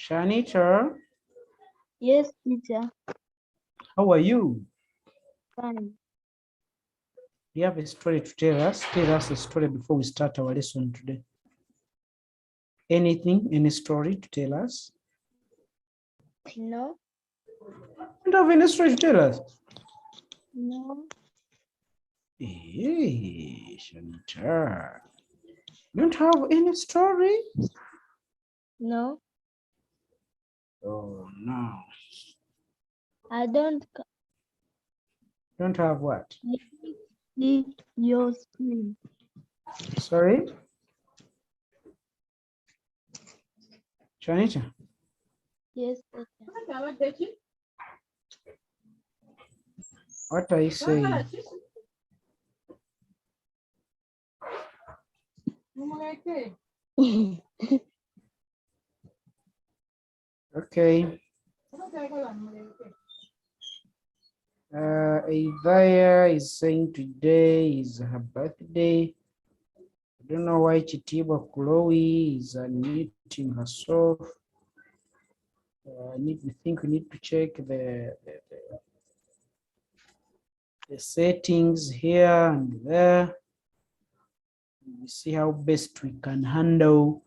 Shanita, Yes, teacher. how are you? Fine. You have a story to tell us. Tell us a story before we start our lesson today. Anything, any story to tell us? No. You don't have any story to tell us? No. Hey, Shanita. You don't have any story? No. Oh, no. I don't Don't have what? see your screen. Sorry? Shanita, Yes, teacher. what are you saying? Okay. Isaiah is saying today is her birthday. I don't know why Chitiba Chloe is unmuting herself. We think we need to check the settings here and there. We see how best we can handle.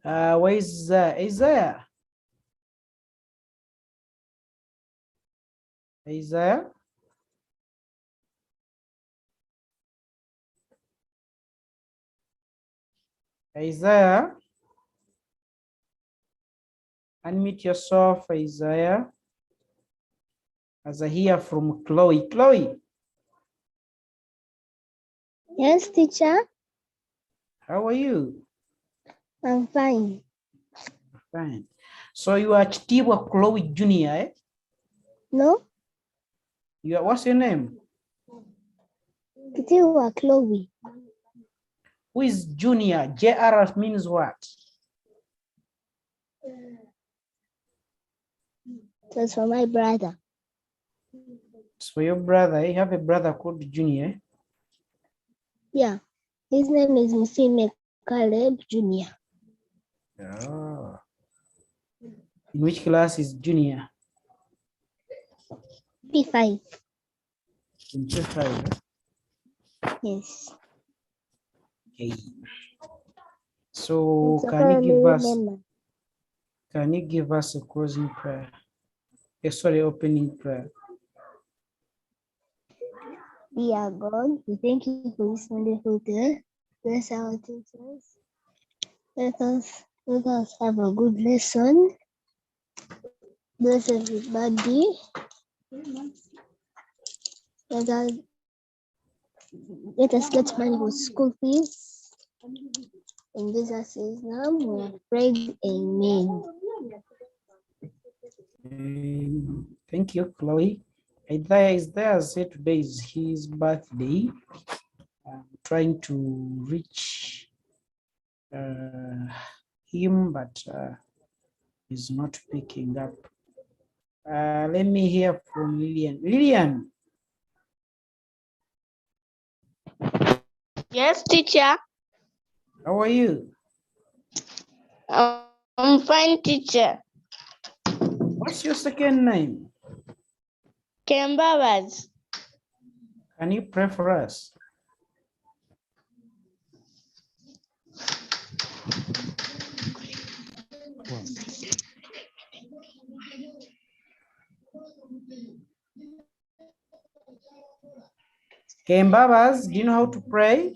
Where is Isaiah? Isaiah? Isaiah? Unmute yourself, Isaiah. As I hear from Chloe. Chloe, Yes, teacher. how are you? I'm fine. Fine. So you are Chitibwa Chloe Junior, eh? No. You are, what's your name? Kitiwa Chloe. Who is Junior? JR means what? That's for my brother. It's for your brother. You have a brother called Junior. Yeah. His name is Mfime Caleb Jr. Oh. In which class is Junior? P5. In P5. Yes. Okay. So It's a can you family give us a closing prayer? Sorry, opening prayer. Dear God, we thank you for this wonderful day. Bless our teachers. Let us have a good lesson. Bless everybody. Let us, let us get money for school fees. In Jesus' name we have prayed. Amen. Thank you, Chloe. Isaiah said today is his birthday. I'm trying to reach him, but he's not picking up. Let me hear from Lillian. Lillian, Yes, teacher. how are you? I'm fine, teacher. What's your second name? Kembabas. Can you pray for us? Kembabas, do you know how to pray?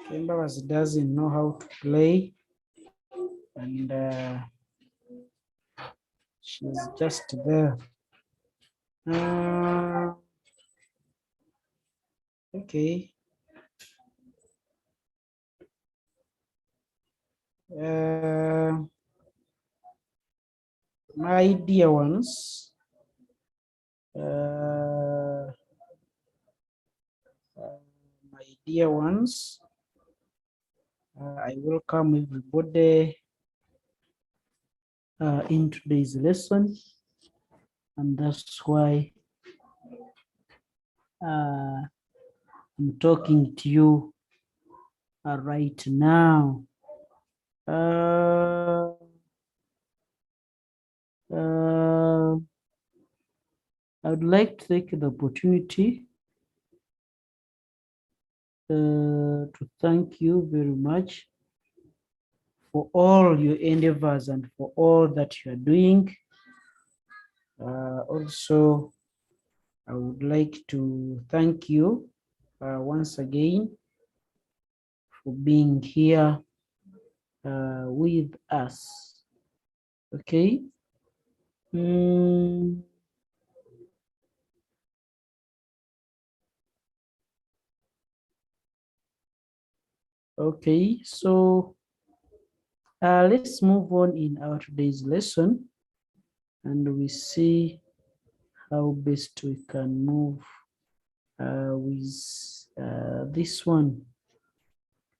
Kembabas doesn't know how to play, and she's just there. Okay. My dear ones, I welcome everybody in today's lesson, and that's why I'm talking to you right now. I would like to take the opportunity to thank you very much for all your endeavors and for all that you are doing. Also, I would like to thank you once again for being here with us. Okay. Okay, so let's move on in our today's lesson, and we see how best we can move with this one.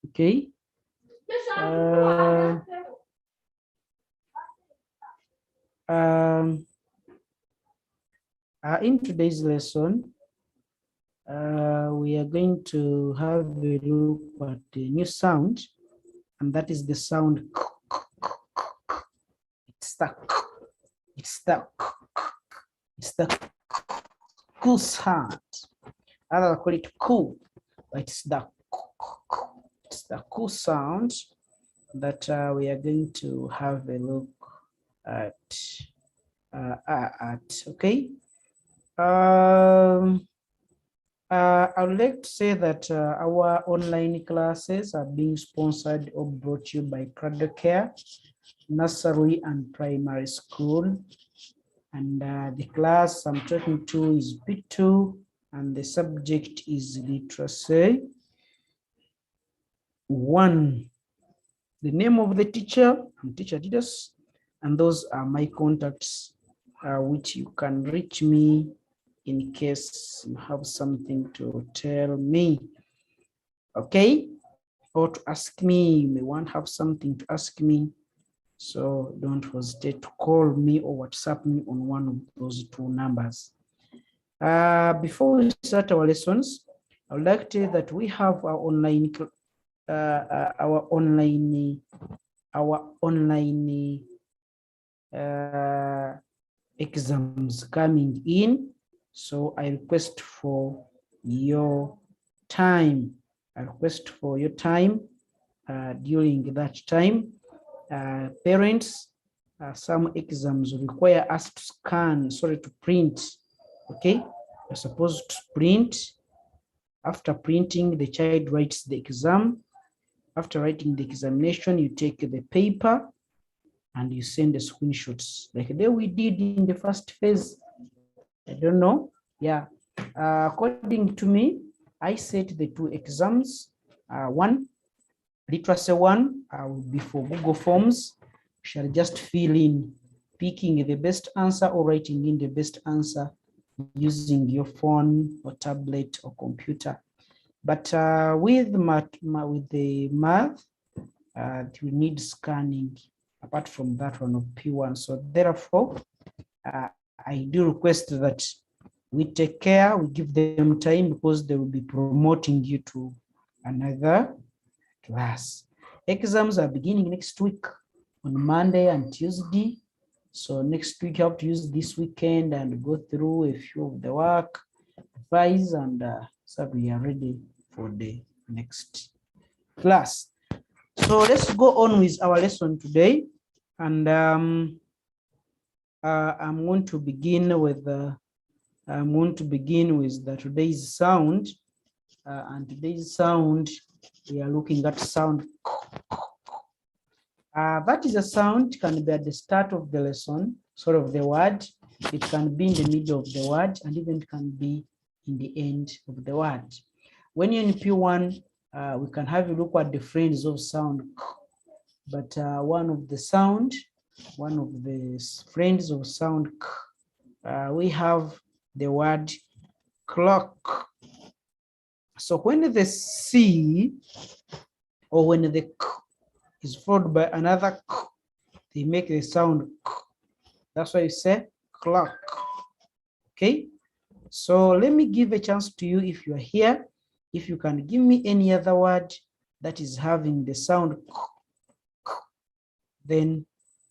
Okay. In today's lesson, we are going to have a look at the new sound, and that is the sound. It's the cool sound. I don't call it cool, but it's the cool sound that we are going to have a look at. Okay. I would like to say that our online classes are being sponsored or brought to you by Cradle Care Nursery and Primary School. And the class I'm talking to is P2, and the subject is literacy 1. The name of the teacher, I'm Teacher Didas, and those are my contacts, which you can reach me in case you have something to tell me. Okay, or to ask me. You may want to have something to ask me, so don't hesitate to call me or WhatsApp me on one of those 2 numbers. Before we start our lessons, I would like to say that we have our online exams coming in, so I request for your time. During that time. Parents, some exams require us to print. Okay, you're supposed to print. After printing, the child writes the exam. After writing the examination, you take the paper and you send the screenshots like we did in the first phase. I don't know. Yeah. According to me, I set the 2 exams. One, literacy 1 will be for Google Forms. You shall just fill in, picking the best answer or writing in the best answer using your phone or tablet or computer. But with the math, you need scanning apart from that one of P1. So therefore, I do request that we take care, we give them time, because they will be promoting you to another class. Exams are beginning next week on Monday and Tuesday. So next week you have to use this weekend and go through a few of the work, revise, and so we are ready for the next class. So let's go on with our lesson today, and I'm going to begin with today's sound, and today's sound we are looking at sound. That is a sound, can be at the start of the lesson, sort of the word. It can be in the middle of the word, and even it can be in the end of the word. When you're in P1, we can have a look at the friends of sound, but one of the friends of sound, we have the word clock. So when the C or when the K is followed by another K, they make the sound K. That's why you say clock. Okay, so let me give a chance to you. If you are here, If you can give me any other word that is having the sound k, then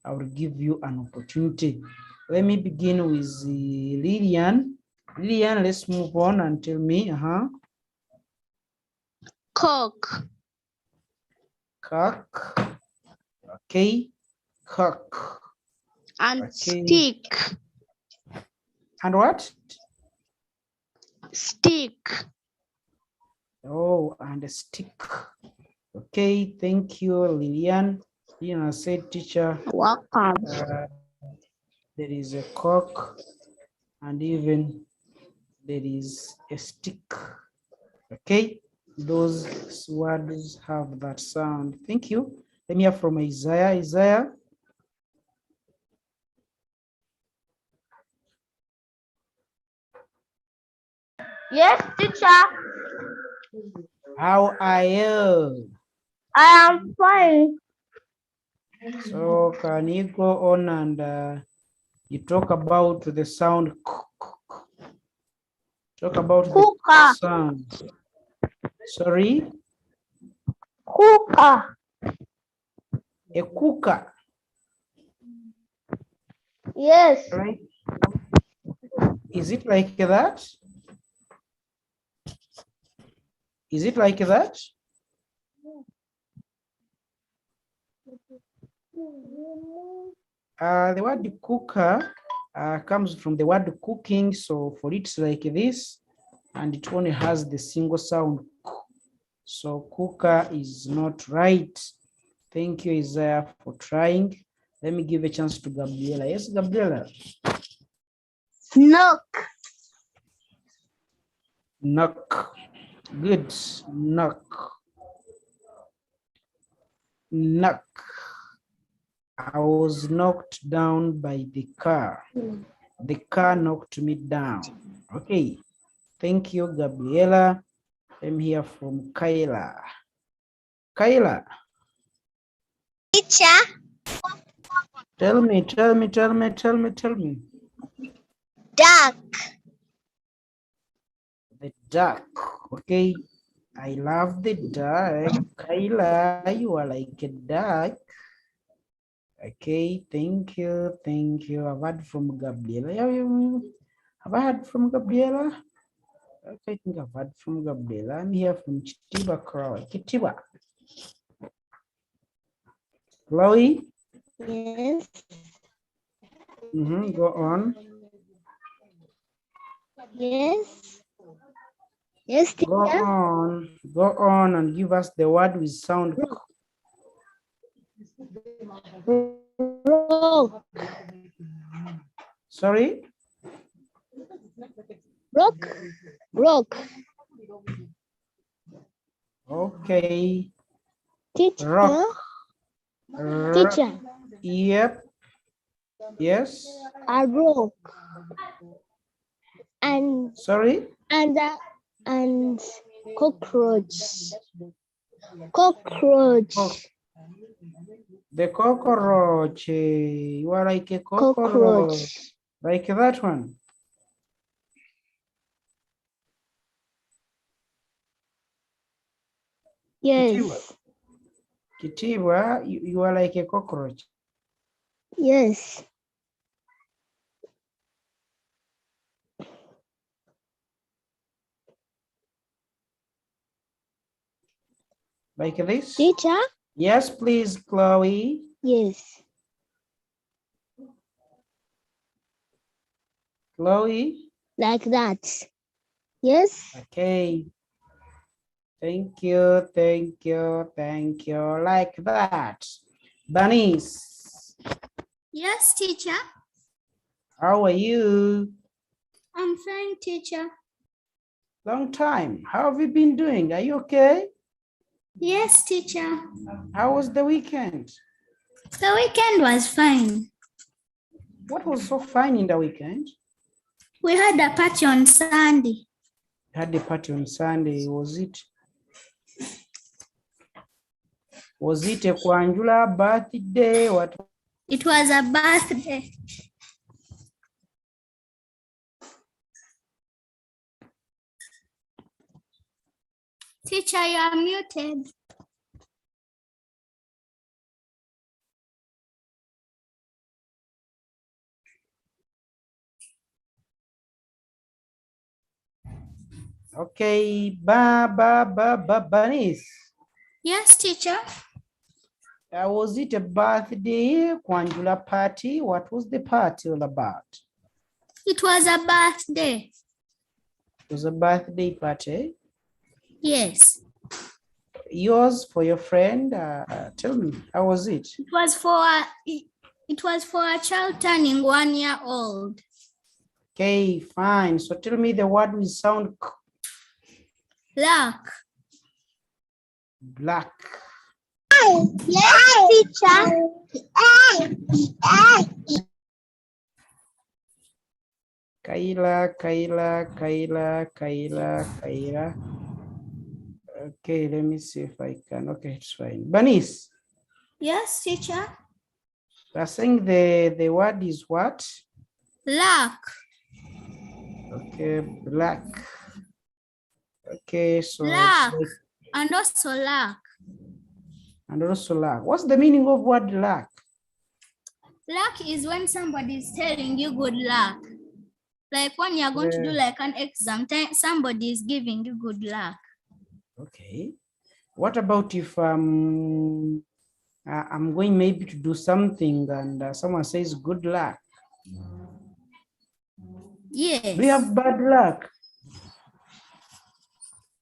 I will give you an opportunity. Let me begin with Lillian. Lillian, let's move on and tell me. Cock. Cock. Okay. Cock. And okay. stick. And what? Stick. Oh, and a stick. Okay, thank you, Lillian. Lillian said, teacher, Welcome. there is a cock and even there is a stick. Okay, those words have that sound. Thank you. Let me hear from Isaiah. Isaiah. Yes, teacher. How are you? I am fine. So can you go on and you talk about the sound? Talk about Cooker. the sound. Sorry? Cooker. A cooker. Yes. Right? Is it like that? Is it like that? The word cooker comes from the word cooking, so for it's like this, and it only has the single sound. So cooker is not right. Thank you, Isaiah, for trying. Let me give a chance to Gabriela. Yes, Gabriela. Knock. Knock. Good. Knock. Knock. I was knocked down by the car. The car knocked me down. Okay. Thank you, Gabriela. I'm here from Kayla. Kayla. Teacher. Tell me. Duck. The duck. Okay. I love the duck. Kayla, you are like a duck. Okay, thank you. I've heard from Gabriela. Have I heard from Gabriela? Okay, I think I've heard from Gabriela. I'm here from Chitiba Crowd. Chitiba. Chloe? Yes. Go on. Yes. Yes, teacher. Go on and give us the word with sound. Rock. Sorry? Rock. Okay. Teacher. Rock. Teacher. Yep. Yes. A rock. And Sorry? and cockroach. Cockroach. Oh. The cockroach. You are like a cockroach. Cockroach. Like that one. Yes. Kitiwa, you are like a cockroach. Yes. Like this? Teacher? Yes, please, Chloe. Yes. Chloe? Like that. Yes. Okay. Thank you. Like that. Denise. Yes, teacher. How are you? I'm fine, teacher. Long time. How have you been doing? Are you okay? Yes, teacher. How was the weekend? The weekend was fine. What was so fine in the weekend? We had a party on Sunday. You had a party on Sunday. Was it a Kwanjula birthday? What? It was a birthday. Teacher, you are muted. Okay, Banis. Yes, teacher. Was it a birthday, Kwanjula party? What was the party all about? It was a birthday. It was a birthday party. Yes. Yours for your friend? Tell me, how was it? It was for a child turning 1 year old. Okay, fine. So tell me the word with sound k. Luck. Black. Yes, teacher. Kaila. Okay, let me see if I can. Okay, it's fine. Banis, Yes, teacher. we're saying the word is what? Luck. Okay, black. Okay, so it's Luck. like, And also luck. and also luck. What's the meaning of word luck? Luck is when somebody is telling you good luck. Like when you're going to do like an exam, somebody is giving you good luck. Okay. What about if I'm going maybe to do something and someone says good luck? Yes. Do you have bad luck?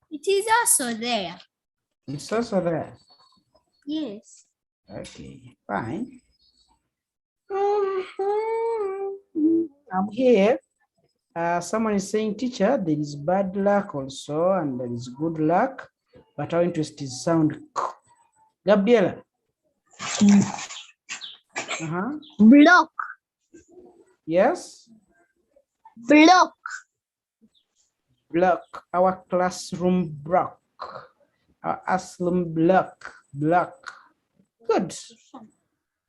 It is also there. It's also there. Yes. Okay, fine. I'm here. Someone is saying, teacher, there is bad luck also, and there is good luck, but our interest is sound. Gabriela. Block. Yes. Block. Block. Our classroom block. Our classroom block. Block. Good.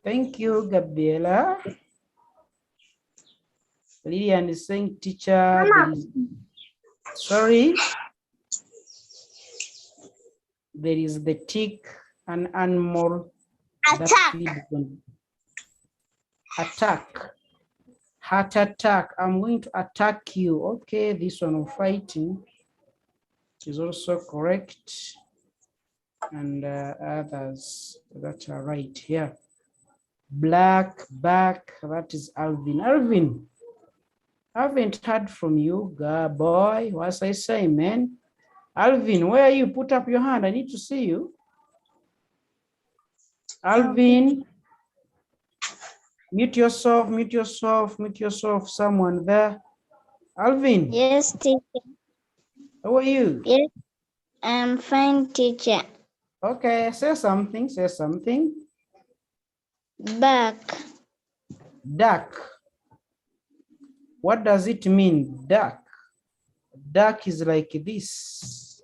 Thank you, Gabriela. Lillian is saying, teacher, sorry. There is the tick, an animal. Attack. Attack. Heart attack. I'm going to attack you. Okay, this one of fighting is also correct. And others that are right here. Black, back, that is Alvin. Alvin, I haven't heard from you, boy. What's I say, man? Alvin, where are you? Put up your hand. I need to see you. Alvin, mute yourself, someone there. Alvin. Yes, teacher. How are you? Yes, I'm fine, teacher. Okay, say something, Back. Duck. What does it mean, duck? Duck is like this.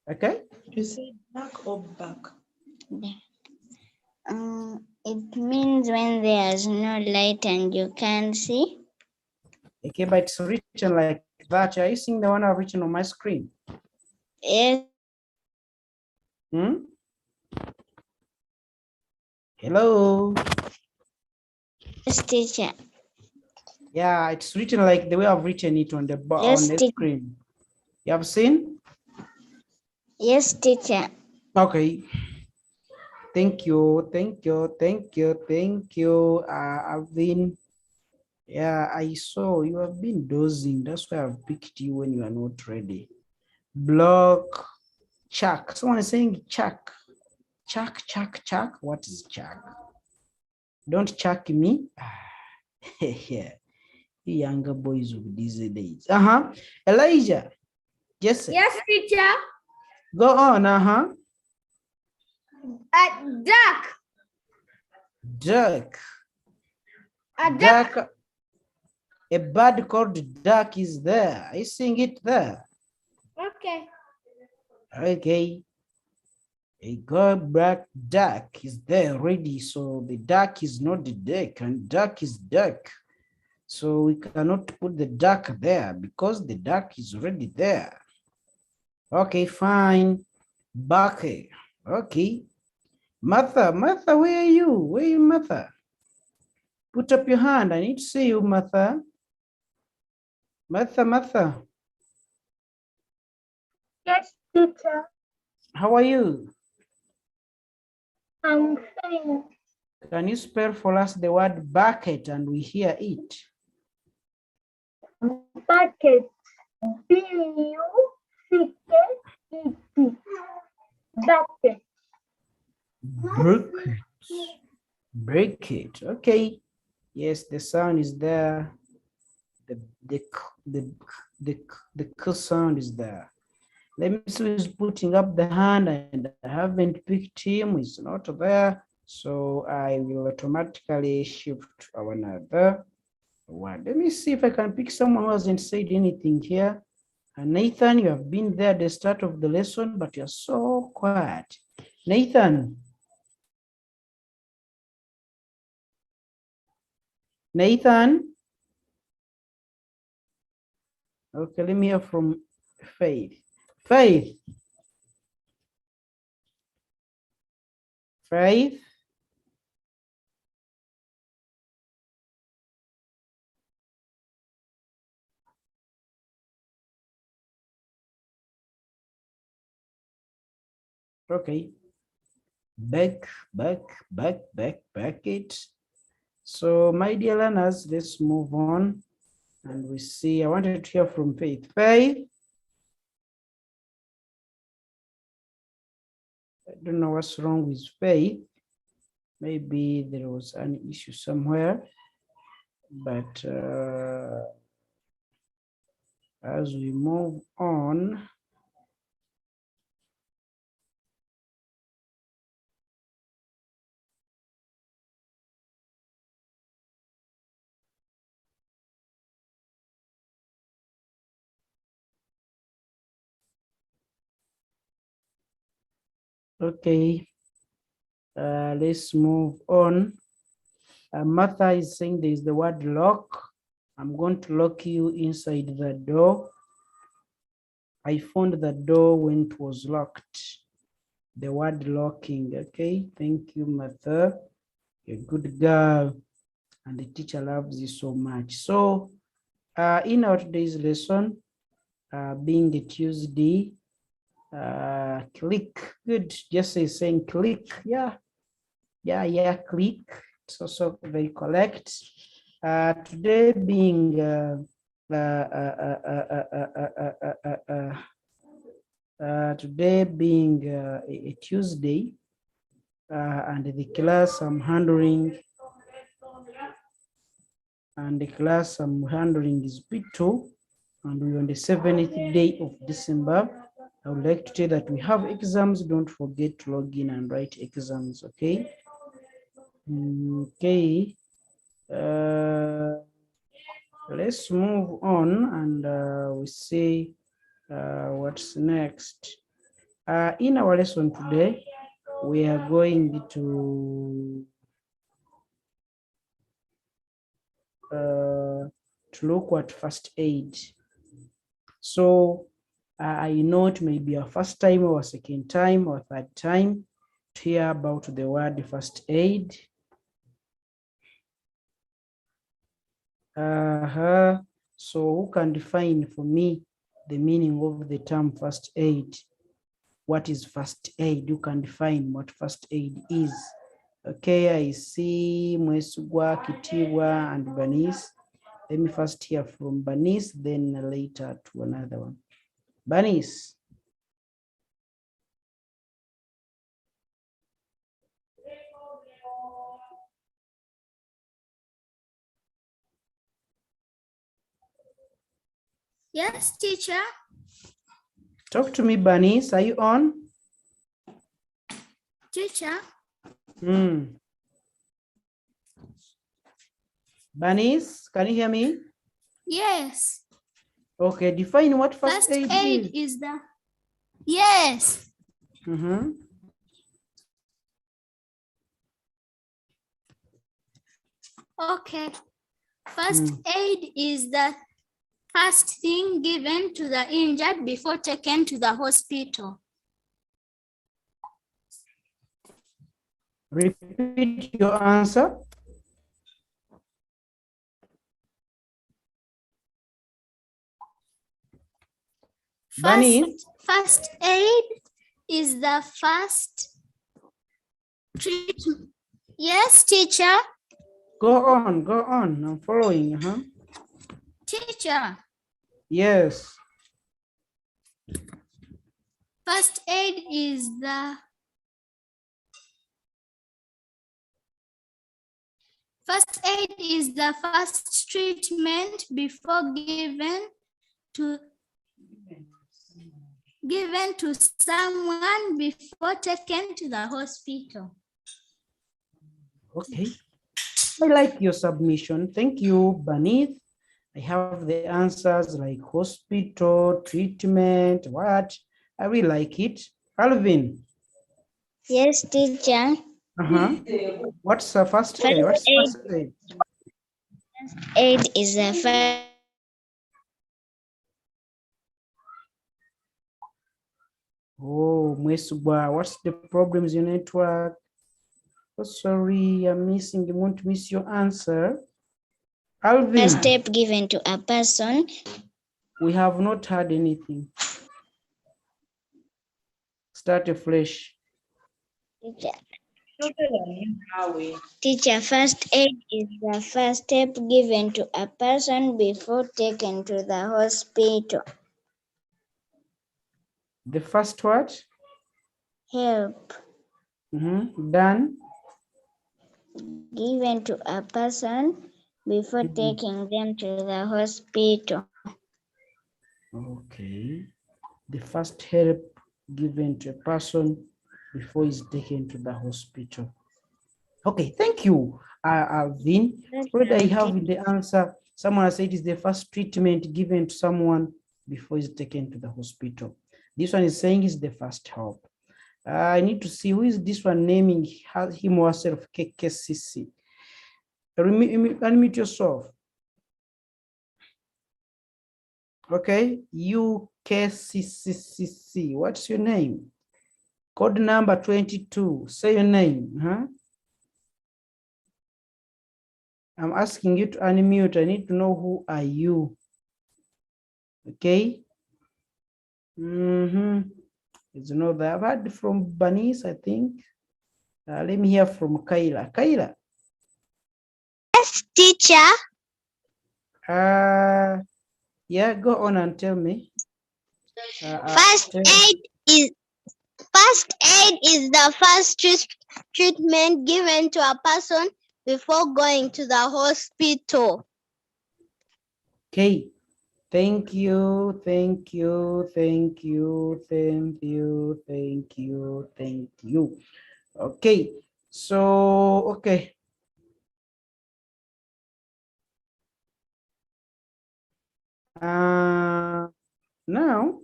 Okay? You say back or back? It means when there's no light and you can't see. Okay, but it's written like that. Are you seeing the one I've written on my screen? Yes. Hello? Yes, teacher. Yeah, it's written like the way I've written it on the screen. You have seen? Yes, teacher. Okay. Thank you. Alvin. Yeah, I saw you have been dozing. That's why I've picked you when you are not ready. Block. Chuck. Someone is saying chuck. Chuck. What is chuck? Don't chuck me. Yeah. Younger boys of these days. Elijah. Yes. Yes, teacher. Go on. Duck. Duck. A duck. Duck. A bird called duck is there. Are you seeing it there? Okay. Okay. A good black duck is there already. So the duck is not the duck, and duck is duck. So we cannot put the duck there because the duck is already there. Okay, fine. Bucket. Okay. Martha, Martha, where are you? Where are you, Martha? Put up your hand. I need to see you, Martha. Martha, Martha, Yes, teacher. how are you? I'm fine. Can you spell for us the word bucket and we hear it? Bucket. B-U-C-K-E-T. Bucket. Bucket. Bucket. Okay. Yes, the sound is there. The k sound is there. Let me see who's putting up the hand, and I haven't picked him. He's not there. So I will automatically shift to another one. Let me see if I can pick someone who hasn't said anything here. And Nathan, you have been there at the start of the lesson, but you're so quiet. Nathan. Nathan. Okay, let me hear from Faith. Faith. Faith. Okay. Back it. So my dear learners, let's move on. And we see, I wanted to hear from Faith. Faith. I don't know what's wrong with Faith. Maybe there was an issue somewhere. But as we move on, okay, let's move on. Martha is saying there is the word lock. I'm going to lock you inside the door. I found the door when it was locked. The word locking. Okay, thank you, Martha. You're a good girl, and the teacher loves you so much. So, in our today's lesson, being a Tuesday, click. Good. Jesse is saying click. Yeah, click. It's also very correct. Today being today being a Tuesday, and the class I'm handling, is P2, and we're on the 7th day of December. I would like to tell you that we have exams. Don't forget to log in and write exams, okay? Okay. Let's move on, and we see what's next. In our lesson today, we are going to look at first aid. So I know it may be our first time or second time or third time to hear about the word first aid. So who can define for me the meaning of the term first aid? What is first aid? You can define what first aid is. Okay, I see Mwesugwa, Kitiwa, and Bernice. Let me first hear from Bernice, then later to another one. Bernice. Yes, teacher. Talk to me, Bernice. Are you on? Teacher. Bernice, can you hear me? Yes. Okay, define what first aid is the. Yes. Okay. First aid is the First thing given to the injured before taken to the hospital. Repeat your answer. Bunny, First aid is the first treatment. Yes, teacher. go on, go on. I'm following. Teacher. Yes. First aid is the first treatment before given to someone before taken to the hospital. Okay. I like your submission. Thank you, Banith. I have the answers like hospital, treatment, what? I really like it. Alvin. Yes, teacher. What's the first aid? What's first aid? Aid is the first. Oh, Mwesubwa, what's the problems in your network? Oh, sorry, I'm missing. You won't miss your answer. Alvin. First step given to a person. We have not heard anything. Start afresh. Teacher, first aid is the first step given to a person before taken to the hospital. The first what? Help Done. given to a person before taking them to the hospital. Okay. The first help given to a person before he's taken to the hospital. Okay, thank you, Alvin. Already I have the answer. Someone has said it is the first treatment given to someone before he's taken to the hospital. This one is saying is the first help. I need to see who is this one naming him or herself KKCC. Unmute yourself. Okay, UKCCCC. What's your name? Code number 22. Say your name. I'm asking you to unmute. I need to know who are you. Okay. It's another. I've heard from Banis, I think. Let me hear from Kayla. Kayla. Yes, teacher. Yeah, go on and tell me. First aid is the first treatment given to a person before going to the hospital. Okay. Thank you, thank you, thank you, thank you, thank you, thank you. Okay, so, okay. Now,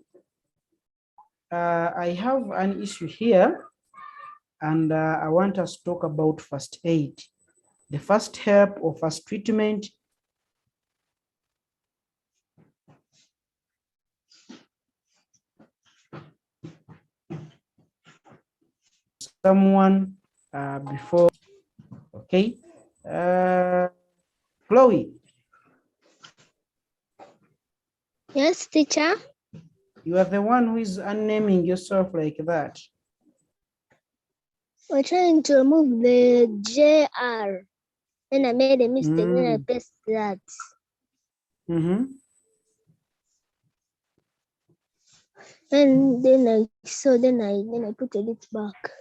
I have an issue here, and I want us to talk about first aid. The first help or first treatment. Someone before, okay. Chloe. Yes, teacher. You are the one who is unnaming yourself like that. We're trying to remove the JR. Then I made a mistake, then I pressed that. And then I put it back.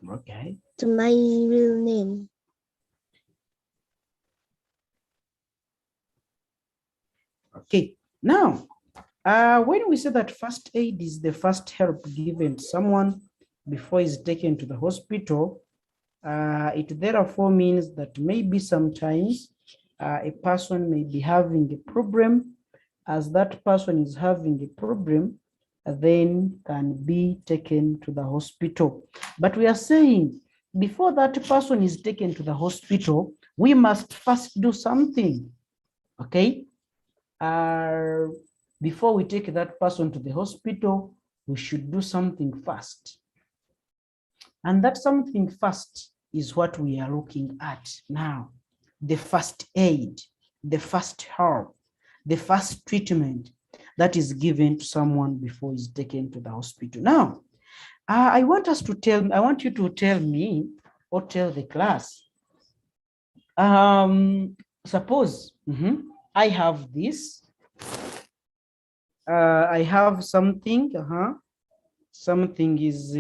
Okay. To my real name. Okay. Now, when we say that first aid is the first help given to someone before he's taken to the hospital, it therefore means that maybe sometimes a person may be having a problem. As that person is having a problem, then can be taken to the hospital. But we are saying before that person is taken to the hospital, we must first do something. Okay. before we take that person to the hospital, we should do something first. And that something first is what we are looking at now. The first aid, the first help, the first treatment that is given to someone before he's taken to the hospital. Now, I want you to tell me or tell the class. Suppose I have this. I have something. Something is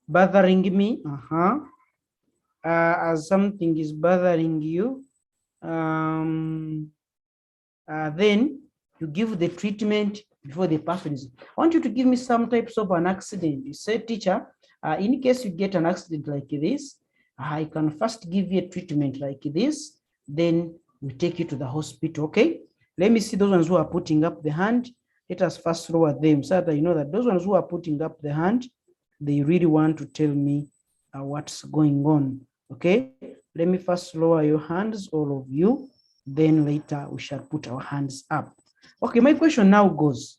bothering me. As something is bothering you, then you give the treatment before the person is. I want you to give me some types of an accident. You say, teacher, in case you get an accident like this, I can first give you a treatment like this, then we take you to the hospital. Okay, let me see those ones who are putting up the hand. Let us first lower them so that you know that those ones who are putting up the hand, they really want to tell me what's going on. Okay, let me first lower your hands, all of you, then later we shall put our hands up. Okay, my question now goes,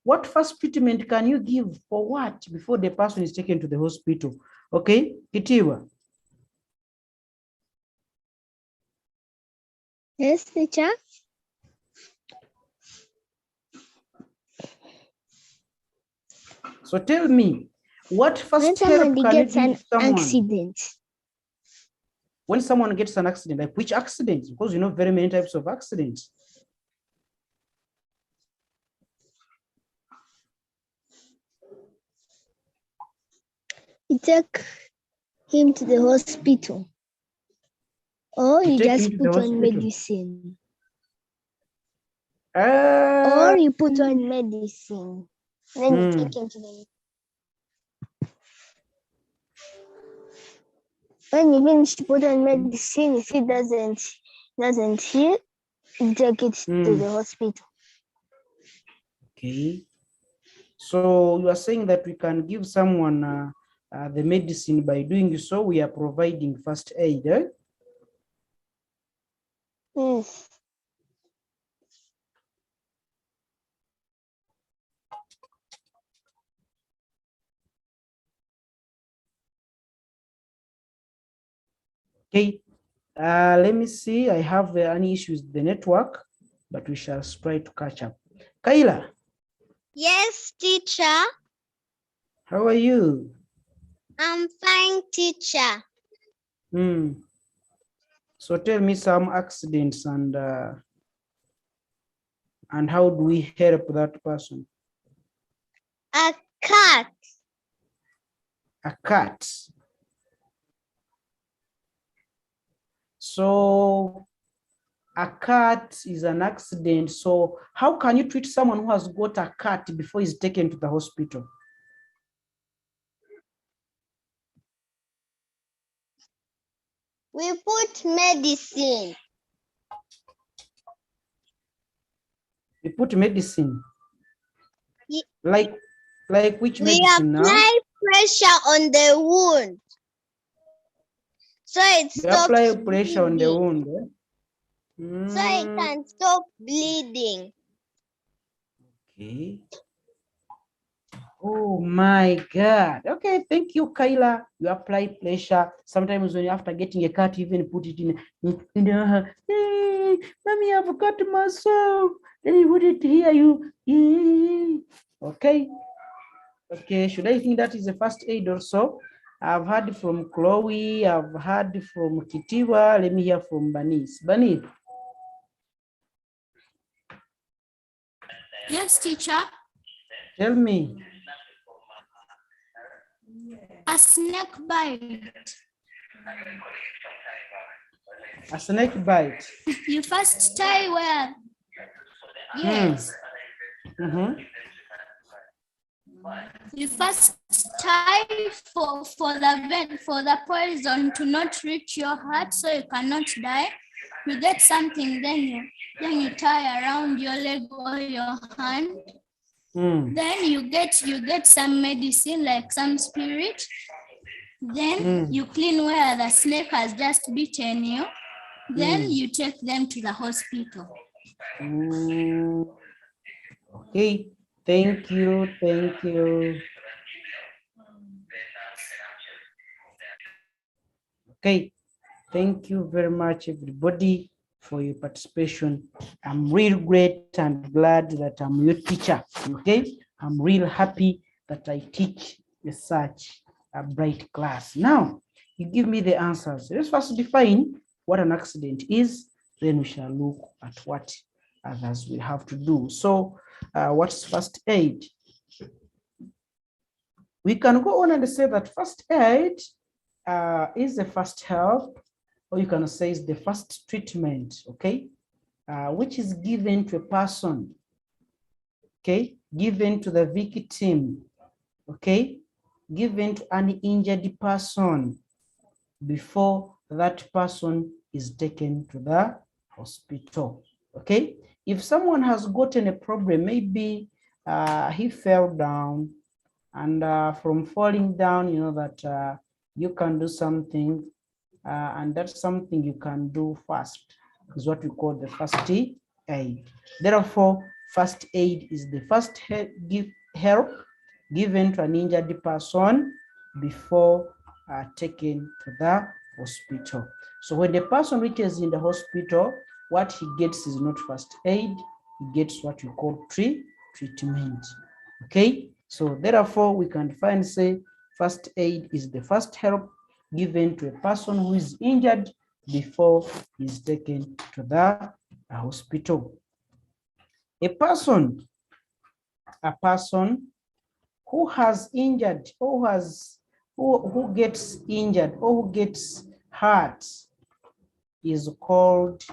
what first treatment can you give for what before the person is taken to the hospital? Okay, Kitiwa. Yes, teacher. So tell me, what When first help somebody can you gets an give someone? accident, When someone gets an accident, like which accidents? Because you know very many types of accidents. you take him to the hospital, or You you take him just to the put on hospital. medicine, or you put on medicine, then you take him to the. When you finish to put on medicine, if it doesn't heal, you take it to the hospital. Okay. So you are saying that we can give someone the medicine. By doing so, we are providing first aid. Eh? Yes. Okay. Let me see. I have any issues with the network, but we shall try to catch up. Kayla. Yes, teacher. How are you? I'm fine, teacher. So tell me some accidents and how do we help that person? A cat. A cat. So a cat is an accident. So how can you treat someone who has got a cat before he's taken to the hospital? We put medicine. You put medicine. Like which We medicine now? apply pressure on the wound. So it You stops apply pressure on the bleeding. wound. So it can stop bleeding. Okay. Oh my God. Okay, thank you, Kayla. You apply pressure. Sometimes when you after getting a cut, you even put it in hey, mommy, I've cut myself. Then you put it here, okay. Okay, should I think that is a first aid also? I've heard from Chloe, I've heard from Kitiwa. Let me hear from Banis. Banis. Yes, teacher. Tell me. A snake bite. A snake bite. You first tie well. Yes. You first tie for the poison to not reach your heart, so you cannot die. You get something, then you tie around your leg or your hand. Then you get some medicine, like some spirit. Then you clean where the snake has just bitten you. Then you take them to the hospital. Okay, thank you, thank you. Okay, thank you very much, everybody, for your participation. I'm real great and glad that I'm your teacher. Okay, I'm real happy that I teach such a bright class. Now, you give me the answers. Let's first define what an accident is, then we shall look at what others will have to do. So, what's first aid? We can go on and say that first aid is the first help, or you can say is the first treatment, okay, which is given to a person, okay, given to the victim, okay, given to an injured person before that person is taken to the hospital, okay. If someone has gotten a problem, maybe he fell down, and from falling down, you know that you can do something, and that's something you can do first, is what we call the first aid. Therefore, first aid is the first help given to an injured person before taken to the hospital. So when the person reaches in the hospital, what he gets is not first aid, he gets what we call treatment. Okay, so therefore we can define, say, first aid is the first help given to a person who is injured before he's taken to the hospital. A person who has injured, or who gets injured, or who gets hurt is called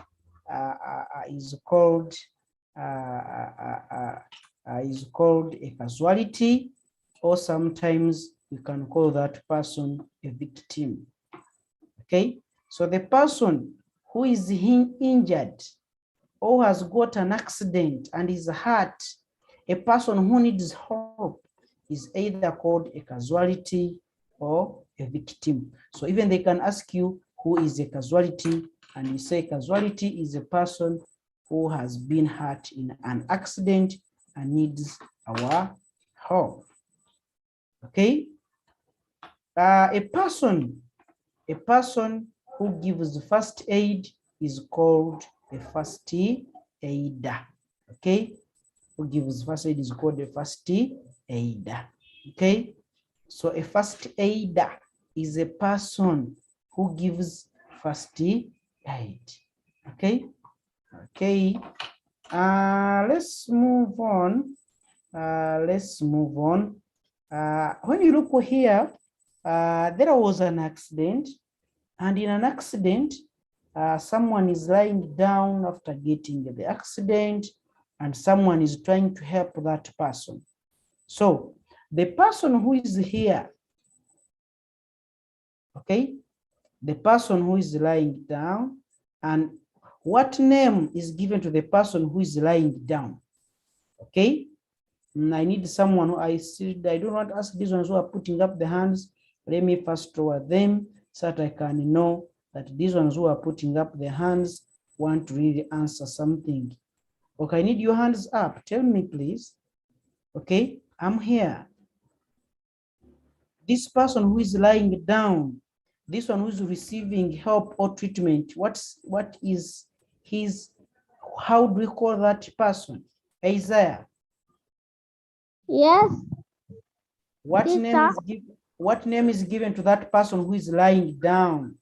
a casualty, or sometimes you can call that person a victim. Okay, so the person who is injured or has got an accident and is hurt, a person who needs help, is either called a casualty or a victim. So even they can ask you who is a casualty, and you say casualty is a person who has been hurt in an accident and needs our help. Okay, a person who gives first aid is called a first aider. Okay, who gives first aid is called a first aider. Okay, so a first aider is a person who gives first aid. Okay, okay. Let's move on. When you look here, there was an accident, and in an accident, someone is lying down after getting the accident, and someone is trying to help that person. So the person who is here, okay, the person who is lying down, and what name is given to the person who is lying down? Okay, I need someone who I do not ask these ones who are putting up the hands. Let me first draw them so that I can know that these ones who are putting up the hands want to really answer something. Okay, I need your hands up. Tell me, please. Okay, I'm here. This person who is lying down, this one who is receiving help or treatment, what is his, how do we call that person? Isaiah. Yes. What Teacher. name is given to that person who is lying down?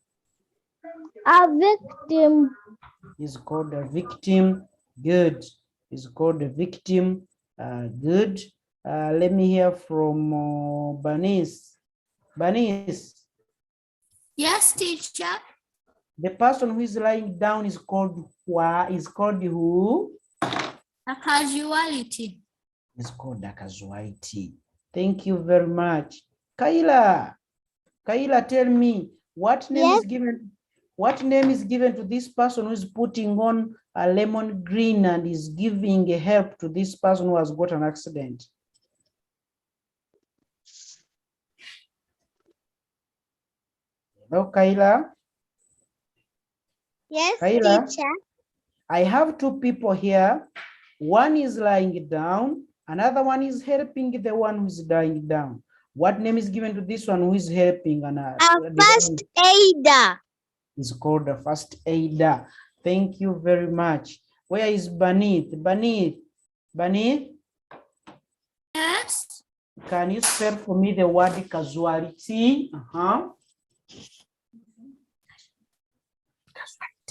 A victim. Is called a victim. Good. Is called a victim. Good. Let me hear from Bernice. Bernice. Yes, teacher. The person who is lying down is called who? A casualty. Is called a casualty. Thank you very much. Kayla, tell me, what name is given? What name is given to this person who is putting on a lemon green and is giving a help to this person who has got an accident? Hello, Kayla. Yes, Kayla? teacher. I have two people here. One is lying down, another one is helping the one who's lying down. What name is given to this one who is helping? A first aider. Is called a first aider. Thank you very much. Where is Banith? Banith? Yes. Can you spell for me the word casualty?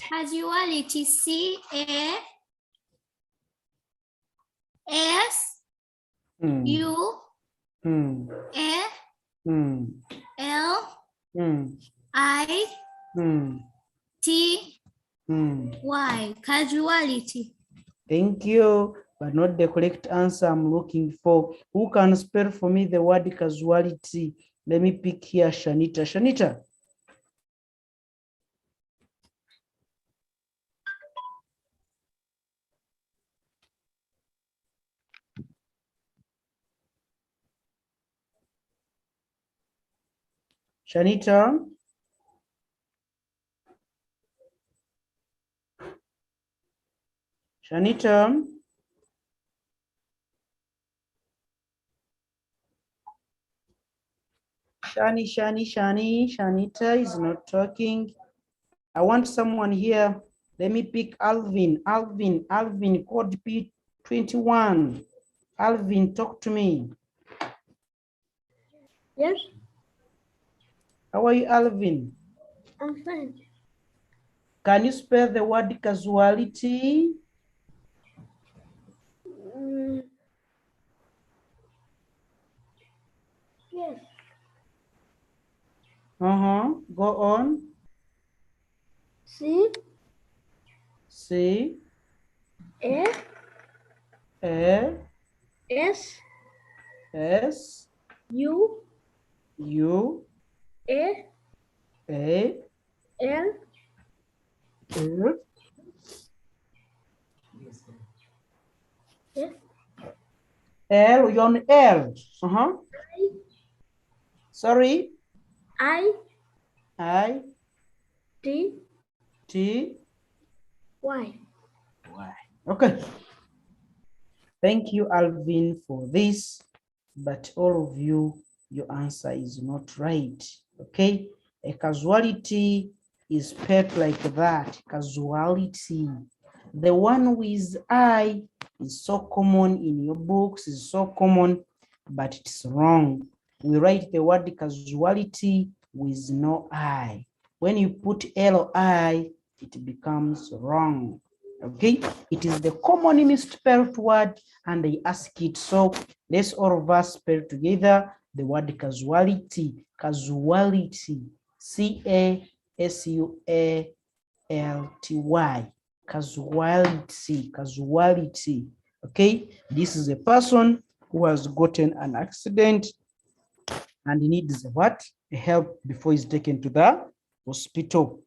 Casualty. C-A-S-U-A-L-I-T-Y. Casualty. Thank you, but not the correct answer I'm looking for. Who can spell for me the word casualty? Let me pick here Shanita. Shanita. Shanita. Shanita. Shanita is not talking. I want someone here. Let me pick Alvin. Alvin, code P21. Alvin, talk to me. Yes, How are you, Alvin? I'm fine. Can you spell the word casualty? Yes. Go on. C C A A S S U U A A L L Yes. L. You're on L. Sorry. I T T Y. Y. Okay. Thank you, Alvin, for this. But all of you, your answer is not right. Okay. A casualty is spelled like that. Casualty. The one with I is so common in your books, is so common, but it's wrong. We write the word casualty with no I. When you put L-I, it becomes wrong. Okay, it is the commonly misspelled word, and they ask it. So let's all of us spell together the word casualty. Casualty. C-A-S-U-A-L-T-Y. Casualty. Okay, this is a person who has gotten an accident and needs what? Help before he's taken to the hospital.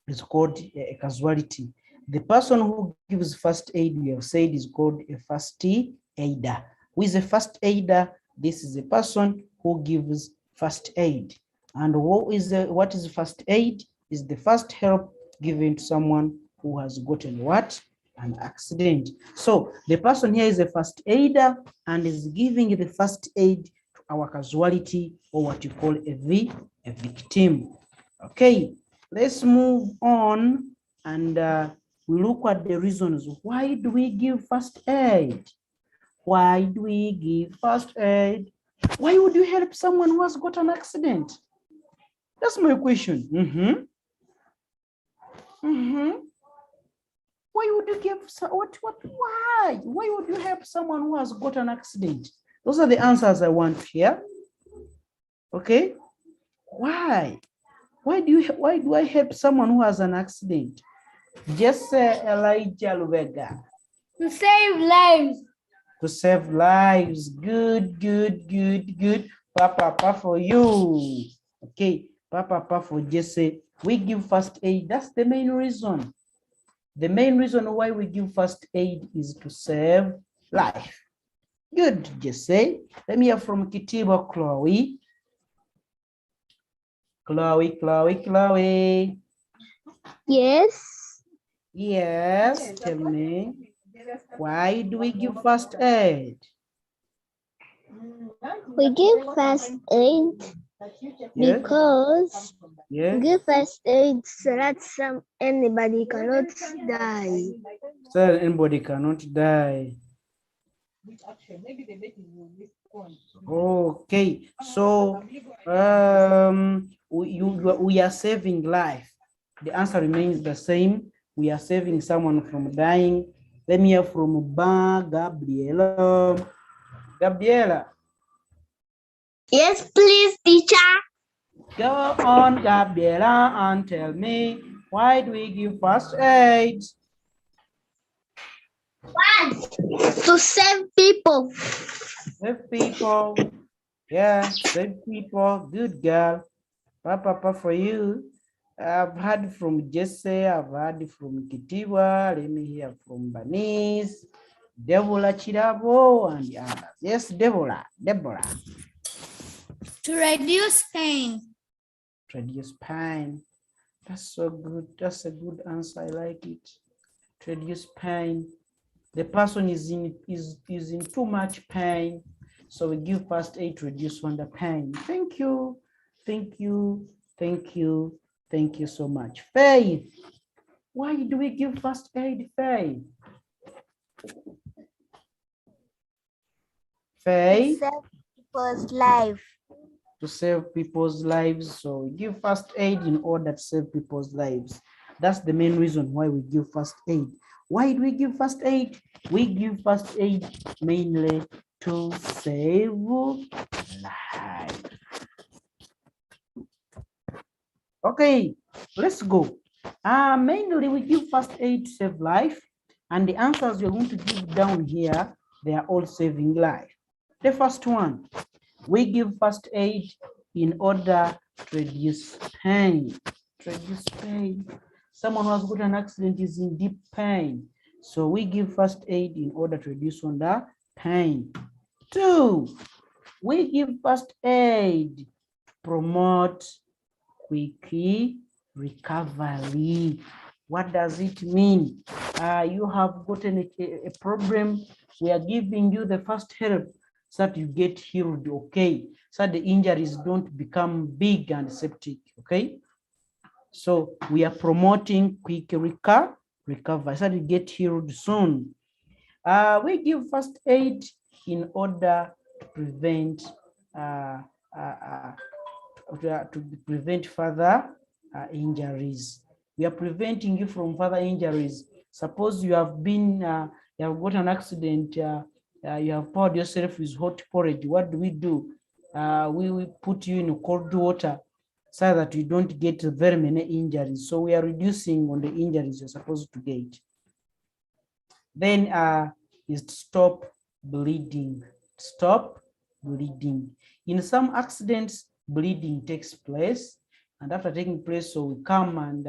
It's called a casualty. The person who gives first aid, we have said, is called a first aider. Who is a first aider? This is a person who gives first aid. And what is first aid? Is the first help given to someone who has gotten what? An accident. So the person here is a first aider and is giving the first aid to our casualty, or what you call a victim. Okay, let's move on and we look at the reasons. Why do we give first aid? Why do we give first aid? Why would you help someone who has got an accident? That's my question. Why would you give, why? Why would you help someone who has got an accident? Those are the answers I want to hear. Okay, why? Why do I help someone who has an accident? Just say Elijah Lubega. To save lives. To save lives. Good. Papa for you. Okay, Papa for Jesse. We give first aid. That's the main reason. The main reason why we give first aid is to save life. Good, Jesse. Let me hear from Kitiba Chloe. Chloe. Yes. Yes, tell me. Why do we give first aid? We give first aid Yes, because yes. give first aid so that anybody cannot die. So anybody cannot die. Okay, so we are saving life. The answer remains the same. We are saving someone from dying. Let me hear from Gabriela. Gabriela, Yes, please, teacher. go on, Gabriela, and tell me, why do we give first aid? To save people. Save people. Yeah, save people. Good girl. Papa for you. I've heard from Jesse, I've heard from Kitiwa, let me hear from Bernice, Deborah Chirabo, and the others. Yes, Deborah. To reduce pain. Reduce pain. That's so good. That's a good answer. I like it. To reduce pain. The person is in too much pain, so we give first aid to reduce on the pain. Thank you. Thank you. Thank you. Thank you so much. Faith. Why do we give first aid, Faith? Faith? Save people's life. To save people's lives. So we give first aid in order to save people's lives. That's the main reason why we give first aid. Why do we give first aid? We give first aid mainly to save life. Okay, let's go. Mainly we give first aid to save life, and the answers you're going to give down here, they are all saving life. The first one, we give first aid in order to reduce pain. To reduce pain. Someone who has got an accident is in deep pain, so we give first aid in order to reduce on the pain. Two, we give first aid to promote quick recovery. What does it mean? You have gotten a problem. We are giving you the first help so that you get healed, okay? So that the injuries don't become big and septic, okay? So we are promoting quick recovery so that you get healed soon. We give first aid in order to prevent further injuries. We are preventing you from further injuries. Suppose you have been, you have got an accident, you have poured yourself with hot porridge. What do? We will put you in cold water so that you don't get very many injuries. So we are reducing on the injuries you're supposed to get. Then is to stop bleeding. Stop bleeding. In some accidents, bleeding takes place, and after taking place, so we come and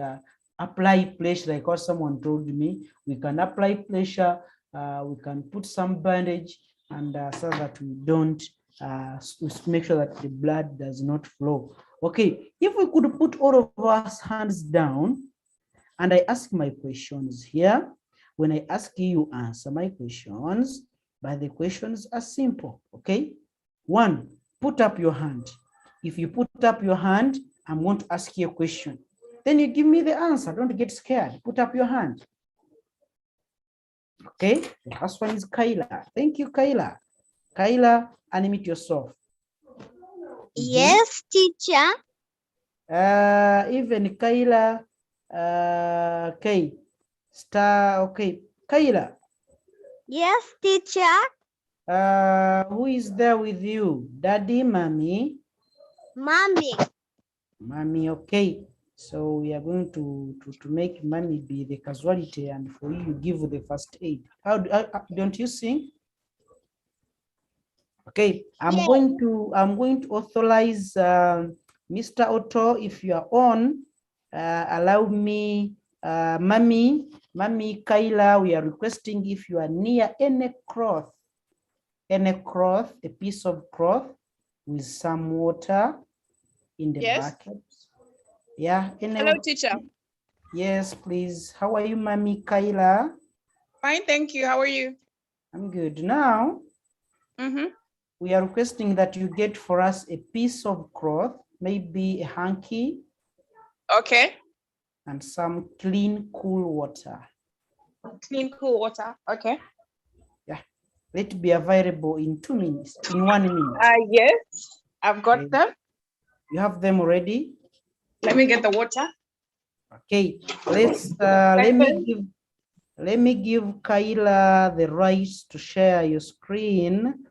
apply pressure, like what someone told me. We can apply pressure, we can put some bandage, and so that we don't make sure that the blood does not flow. Okay, if we could put all of our hands down, and I ask my questions here. When I ask you, you answer my questions, but the questions are simple, okay? One, put up your hand. If you put up your hand, I'm going to ask you a question. Then you give me the answer. Don't get scared. Put up your hand. Okay, the first one is Kayla. Thank you, Kayla. Kayla, unmute yourself. Yes, teacher. Even Kayla, okay. Okay, Kayla. Yes, teacher. Who is there with you? Daddy, mommy? Mommy. Mommy, okay. So we are going to make mommy be the casualty, and for you, you give the first aid. How don't you sing? Okay, I'm going to authorize Mr. Otto. If you are on, allow me, mommy Kayla, we are requesting if you are near any cloth, a piece of cloth with some water in the bucket. Yeah. Hello, teacher. Yes, please. How are you, Mommy Kaila? Fine, thank you. How are you? I'm good. Now, we are requesting that you get for us a piece of cloth, maybe a hanky, Okay. and some clean, cool water. Clean, cool water. Okay. Yeah. Let it be available in 2 minutes, in 1 minute. Yes, I've got Okay. them. You have them already? Let me get the water. Okay. Let me give Kaila the right to share your screen.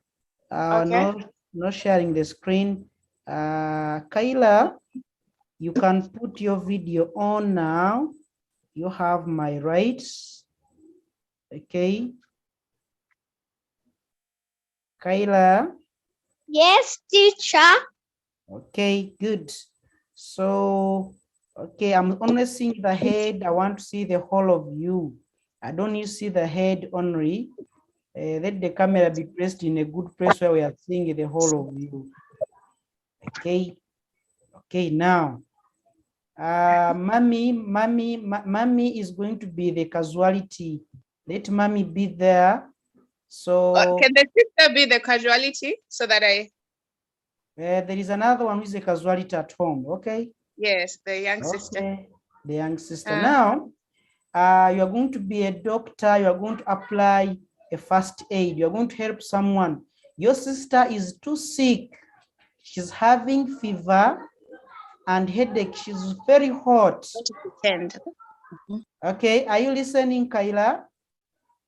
Okay. Not sharing the screen. Kaila, you can put your video on now. You have my rights. Okay. Kaila. Yes, teacher. Okay, good. So, okay, I'm only seeing the head. I want to see the whole of you. I don't need to see the head only. Let the camera be placed in a good place where we are seeing the whole of you. Okay. Okay, now. Mommy is going to be the casualty. Let mommy be there. So Can the sister be the casualty so that there is another one who is a casualty at home. Okay. yes, the young sister. Okay. The young sister. Now, you are going to be a doctor. You are going to apply a first aid. You are going to help someone. Your sister is too sick. She's having fever and headache. She's very hot. Pretend. Okay, are you listening, Kaila?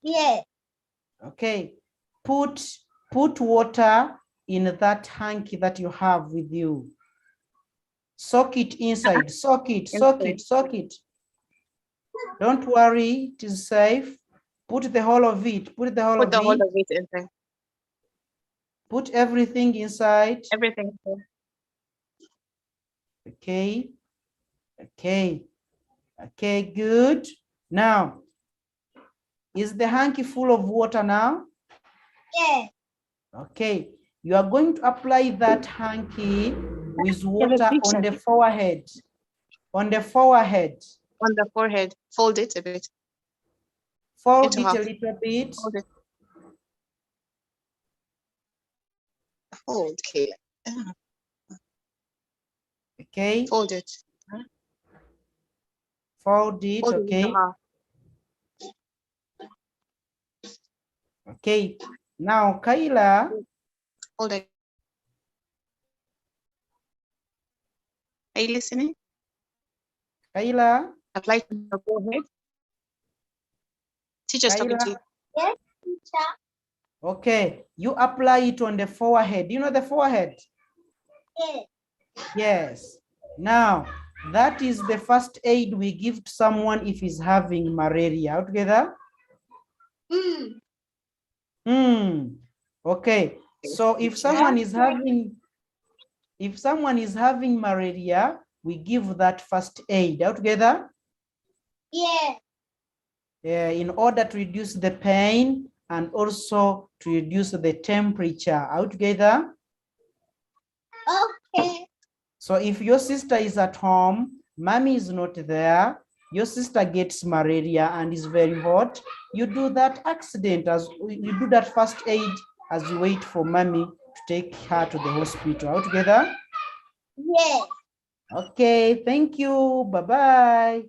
Yes. Okay, put water in that hanky that you have with you. Soak it inside, soak it. Don't worry, it is safe. Put the whole of it, Put the whole of it inside. Put everything inside. Everything. Okay, good. Now, is the hanky full of water now? Yes. Okay, you are going to apply that hanky with water on the forehead. On the forehead. On the forehead. Fold it a bit. Fold it a little bit. Fold it. Fold, Kayla. Okay. Fold it. Fold it, Fold okay. Okay. Now, Kaila. Hold it. Are you listening? Kaila. Apply to the forehead. Teacher's talking to you. Yes, teacher. Okay, you apply it on the forehead. You know the forehead? Yes. Yes. Now, that is the first aid we give to someone if he's having malaria. All together? Okay. So if someone is having malaria, we give that first aid. All together? Yes. In order to reduce the pain and also to reduce the temperature. All together? Okay. So if your sister is at home, mommy is not there, your sister gets malaria and is very hot, you do that you do that first aid as you wait for mommy to take her to the hospital. All together? Yes. Okay, thank you. Bye-bye.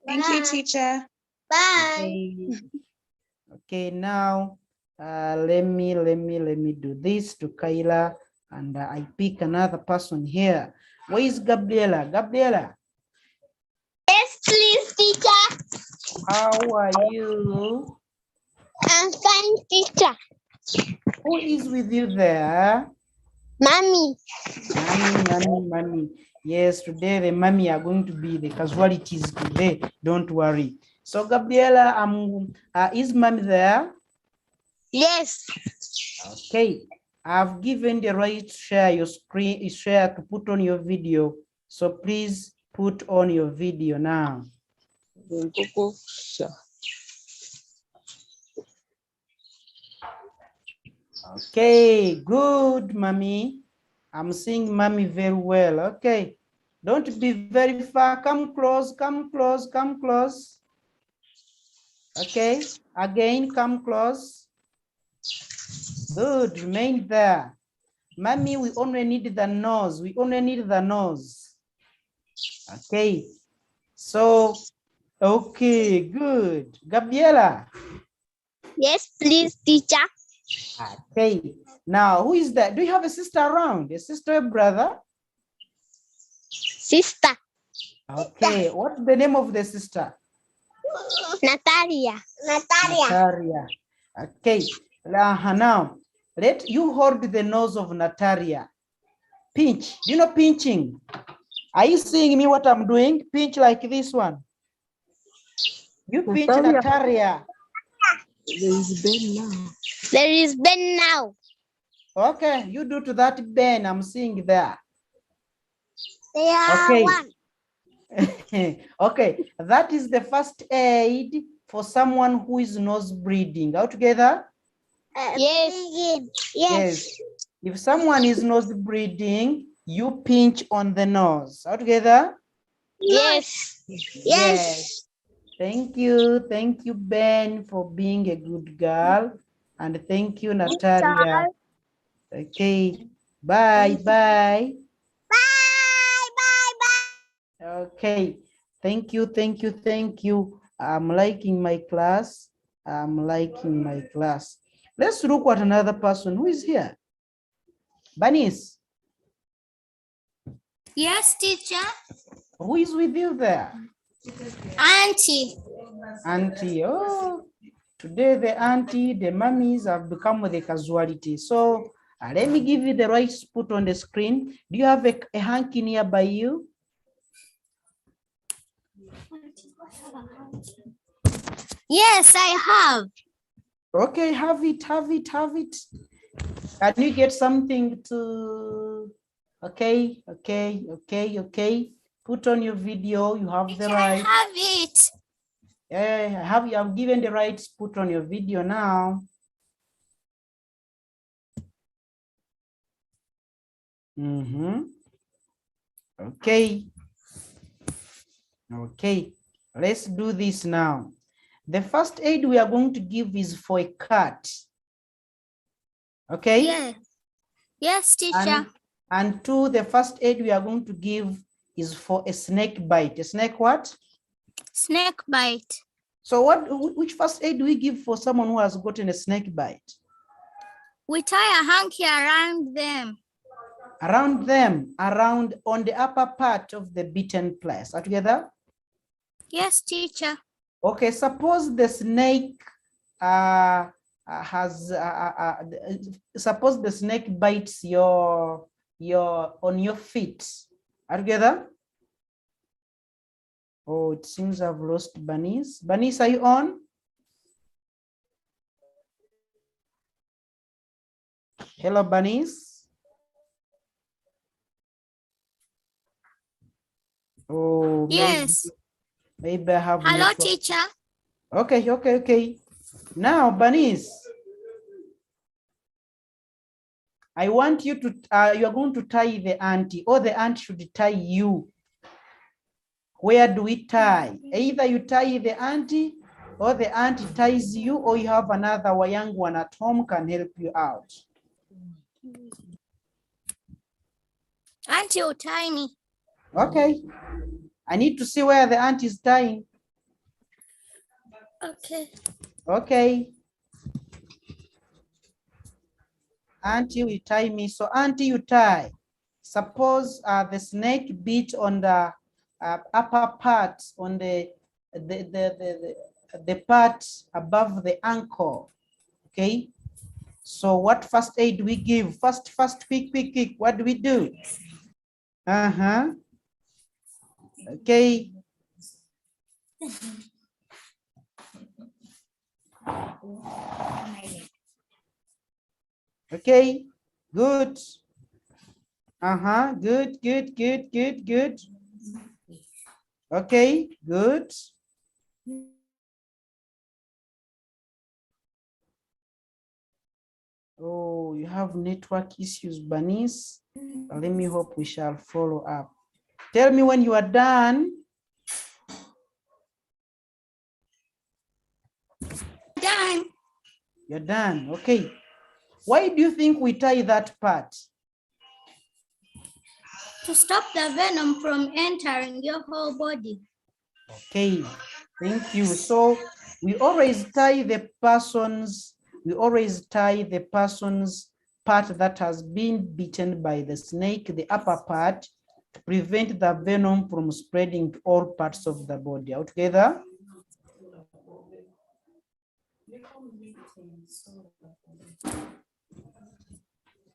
Thank you, teacher. Bye. Okay, now let me do this to Kaila, and I pick another person here. Where is Gabriela? Gabriela. Yes, please, teacher. How are you? I'm fine, teacher. Who is with you there? Mommy. Mommy. Yes, today the mommy are going to be the casualties today. Don't worry. So Gabriela, is mommy there? Yes. Okay. I've given the right to share your screen, to put on your video. So please put on your video now. Okay, good, mommy. I'm seeing mommy very well. Okay, Don't be very far. Come close, come close, come close. Okay, again, come close. Good, remain there. Mommy, we only need the nose. We only need the nose. Okay, so, okay, good. Gabriela. Yes, please, teacher. Okay, now who is that? Do you have a sister around? A sister, a brother? Sister. Okay, what's the name of the sister? Natalia. Natalia. Okay, now let you hold the nose of Natalia. Pinch. Do you know pinching? Are you seeing me what I'm doing? Pinch like this one. You pinch Natalia. There is Ben now. Okay, you do to that Ben I'm seeing there. They are Okay. one. Okay, that is the first aid for someone who is nose bleeding. All together? Yes. If someone is nose bleeding, you pinch on the nose. All together? Yes. Thank you, Ben, for being a good girl, and thank you, Natalia. Okay, bye. Bye. Okay, thank you. I'm liking my class. Let's look at another person who is here. Banis, Yes, teacher. who is with you there? Auntie. Auntie, oh, today the mummies have become the casualty. So let me give you the right put on the screen. Do you have a hanky nearby you? Yes, I have. Okay, have it. Can you get something to, okay. Put on your video, you have the Teacher, right. I have it. Yeah, you have given the right put on your video now. Okay, let's do this now. The first aid we are going to give is for a cut. Okay? Yes, teacher. And two, the first aid we are going to give is for a snake bite. A snake what? Snake bite. So which first aid do we give for someone who has gotten a snake bite? We tie a hanky around them. Around on the upper part of the bitten place. Are together? Yes, teacher. Okay, suppose the snake suppose the snake bites on your feet. Are together? Oh, it seems I've lost Banis. Banis, are you on? Hello, Banis. Oh, yes. Maybe I have. Hello, network. teacher. Okay. Now, Banis, I want you to, you are going to tie the auntie, or the auntie should tie you. Where do we tie? Either you tie the auntie, or the auntie ties you, or you have another young one at home can help you out. Auntie will tie me. Okay. I need to see where the auntie is tying. Okay. Auntie will tie me. So auntie, you tie. Suppose the snake bit on the upper part, on the part above the ankle. Okay. So what first aid do we give? First, quick. What do we do? Okay. Okay, good. Good. Okay, good. Oh, you have network issues, Banis. Let me hope we shall follow up. Tell me when you are done. Done. You're done. Okay. Why do you think we tie that part? To stop the venom from entering your whole body. Okay. Thank you. So we always tie the person's part that has been bitten by the snake, the upper part, to prevent the venom from spreading to all parts of the body. All together?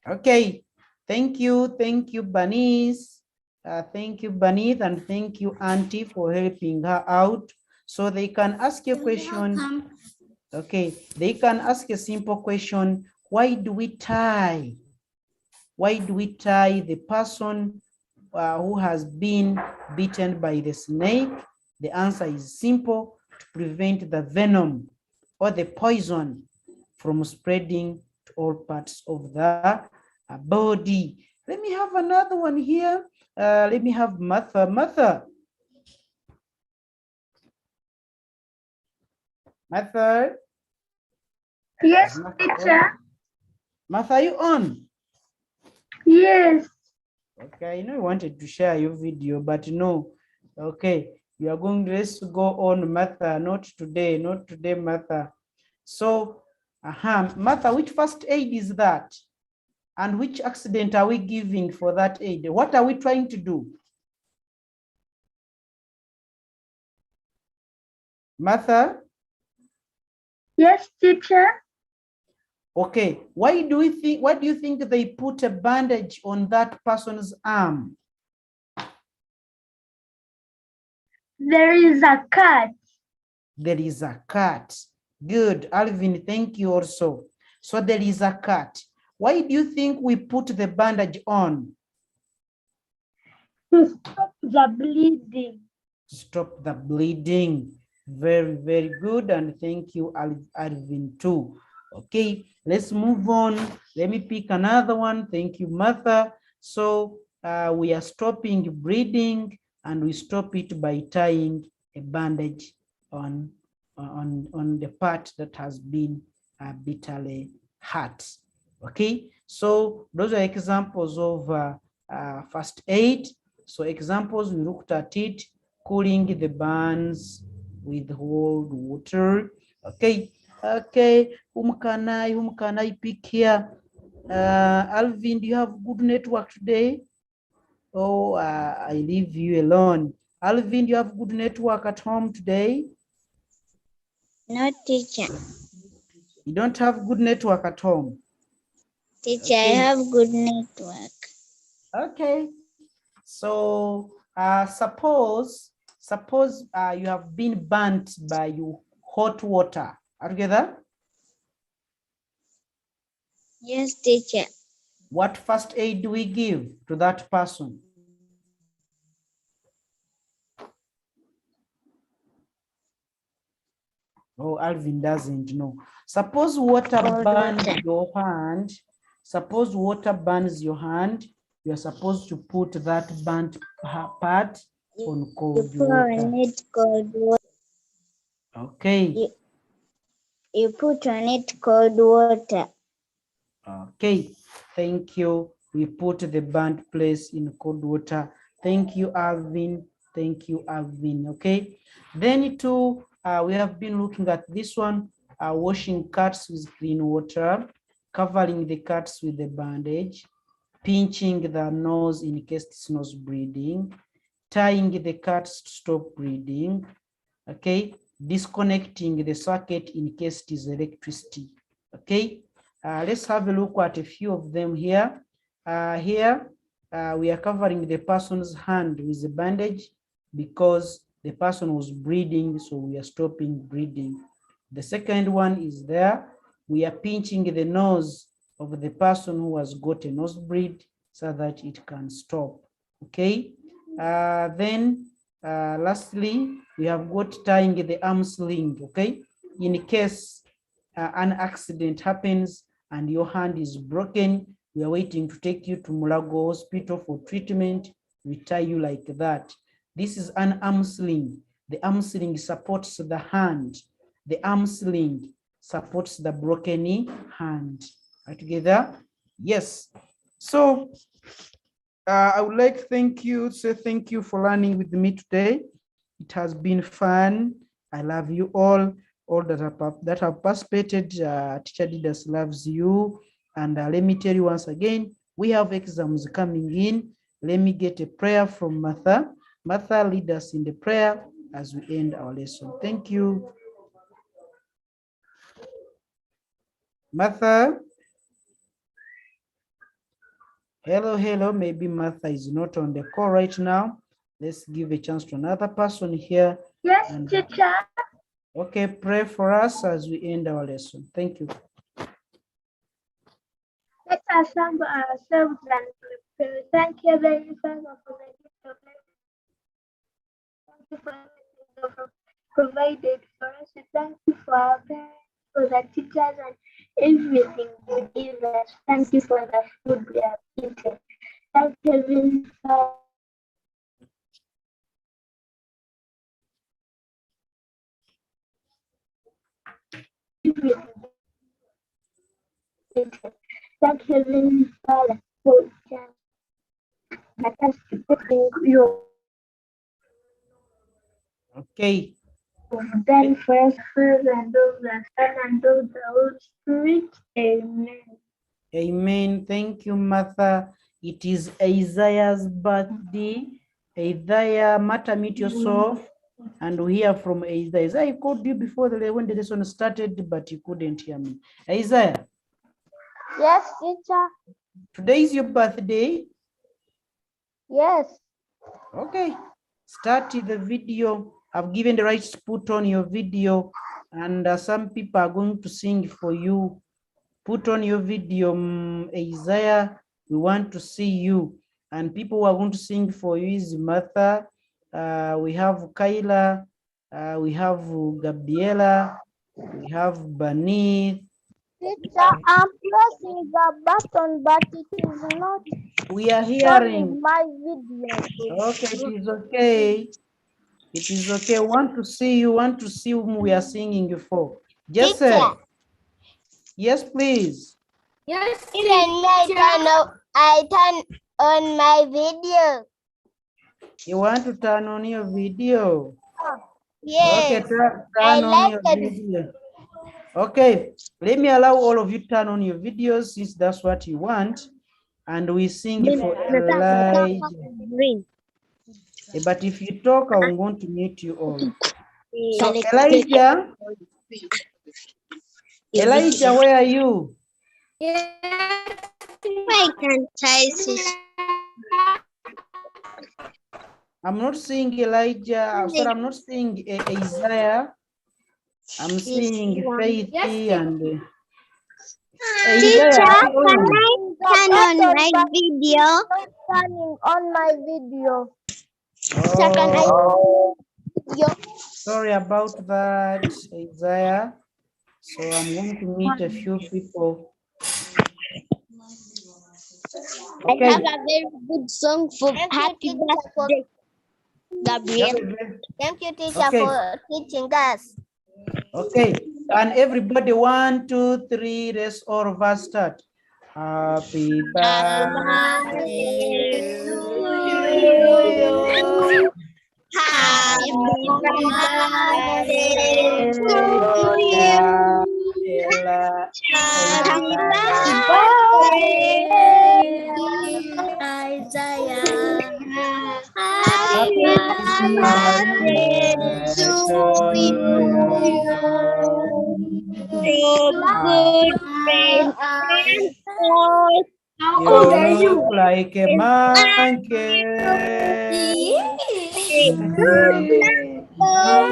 Okay. Thank you, Bernice. Thank you, Bernice, and thank you, Auntie, for helping her out. So they can ask a question. Welcome. Okay, they can ask a simple question. Why do we tie? Why do we tie the person who has been bitten by the snake? The answer is simple: to prevent the venom or the poison from spreading to all parts of the body. Let me have another one here. Let me have Martha. Martha. Martha. Yes, Martha teacher. Martha, are you on? Yes. Okay, I know you wanted to share your video, but no. Okay, you are going to let's go on, Martha. Not today, Martha. So, Martha, which first aid is that? And which accident are we giving for that aid? What are we trying to do? Martha? Yes, teacher. Okay, why do you think they put a bandage on that person's arm? There is a cut. There is a cut. Good, Alvin, thank you also. So there is a cut. Why do you think we put the bandage on? To stop the bleeding. Stop the bleeding. Very, very good. And thank you, Alvin, too. Okay, let's move on. Let me pick another one. Thank you, Martha. So we are stopping bleeding, and we stop it by tying a bandage on the part that has been bitterly hurt. Okay, so those are examples of first aid. So examples, we looked at it: cooling the burns with cold water. Okay, whom can I pick here? Alvin, do you have good network today? Oh, I leave you alone. Alvin, do you have good network at home today? No, teacher. You don't have good network at home? Teacher, Okay. I have good network. Okay. So suppose you have been burnt by hot water. Are you together? Yes, teacher. What first aid do we give to that person? Oh, Alvin doesn't know. Suppose water Cold burns water. your hand. Suppose water burns your hand. You are supposed to put that burnt part on cold You pour water. on it cold water. Okay. You put on it cold water. Okay. Thank you. We put the burnt place in cold water. Thank you, Alvin. Thank you, Alvin. Okay. Then too, we have been looking at this one, washing cuts with clean water, covering the cuts with a bandage, pinching the nose in case it's nose bleeding, tying the cuts to stop bleeding, okay, disconnecting the circuit in case it is electricity, okay. Let's have a look at a few of them here. We are covering the person's hand with a bandage because the person was bleeding, so we are stopping bleeding. The second one is there. We are pinching the nose of the person who has got a nosebleed so that it can stop, okay. Then lastly, we have got tying the arm sling, okay. In case an accident happens and your hand is broken, we are waiting to take you to Mulago Hospital for treatment. We tie you like that. This is an arm sling. The arm sling supports the hand. The arm sling supports the broken hand. Are together? Yes. So I would like to say thank you for learning with me today. It has been fun. I love you all that have participated. Teacher Didas loves you. And let me tell you once again, we have exams coming in. Let me get a prayer from Martha. Martha, lead us in the prayer as we end our lesson. Thank you. Martha. Hello. Maybe Martha is not on the call right now. Let's give a chance to another person here. Yes, teacher. Okay, pray for us as we end our lesson. Thank you. Let us humble ourselves and prepare. Thank you, Heavenly Father, for the gift of life. Thank you for everything you have provided for us. We thank you for our parents, for the teachers, and everything you give us. Thank you for the food we have eaten. Thank you, Heavenly Father. Thank you, Heavenly Father, for that us to put in your Okay. then first, and of the Son, and of the Holy Spirit. Amen. Amen. Thank you, Martha. It is Isaiah's birthday. Isaiah, Martha, meet yourself. And we hear from Isaiah. Isaiah, I called you before when the lesson started, but you couldn't hear me. Isaiah. Yes, teacher. Today is your birthday. Yes. Okay. Start the video. I've given the right to put on your video, and some people are going to sing for you. Put on your video, Isaiah. We want to see you. And people who are going to sing for you is Martha. We have Kyla. We have Gabriela. We have Banith. Teacher, I'm pressing the button, but it is not We are showing hearing. my video. Okay, it is okay. It is okay. Want to see you. Want to see whom we are singing for. Just say. Teacher. Yes, please. Yes, Even I turn on my video. You want to turn on your video? Yes. Okay, turn I on like your it. video. Okay, let me allow all of you turn on your videos since that's what you want. And we sing for Elijah. But if you talk, I'm going to mute you all. So Elijah, where are you? I can't taste. I'm not seeing Elijah. I'm sorry, I'm not seeing Isaiah. I'm seeing Faith and Teacher, Isaiah. can I turn on my video? Turning on my video. Sorry about that, Isaiah. So I'm going to meet a few people. Okay. I have a very good song for happy birthday, Gabriel. Thank you, teacher, for teaching us. Okay, and everybody 1, 2, 3, let's all of us start. Happy birthday to you. Happy birthday to you. Happy birthday, Isaiah. Happy birthday to you. So good friends and all. You look like a monkey.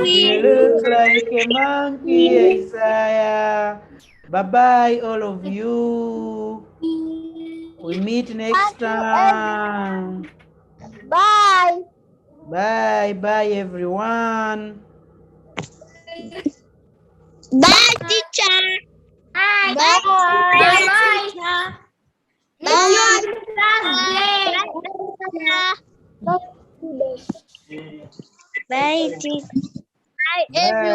You look like a monkey, Isaiah. Bye-bye, all of you. We meet next time. Bye. Bye, everyone. Bye, teacher. Bye. Bye. Bye. Bye. Bye. Bye. Bye, teacher. Bye, everyone.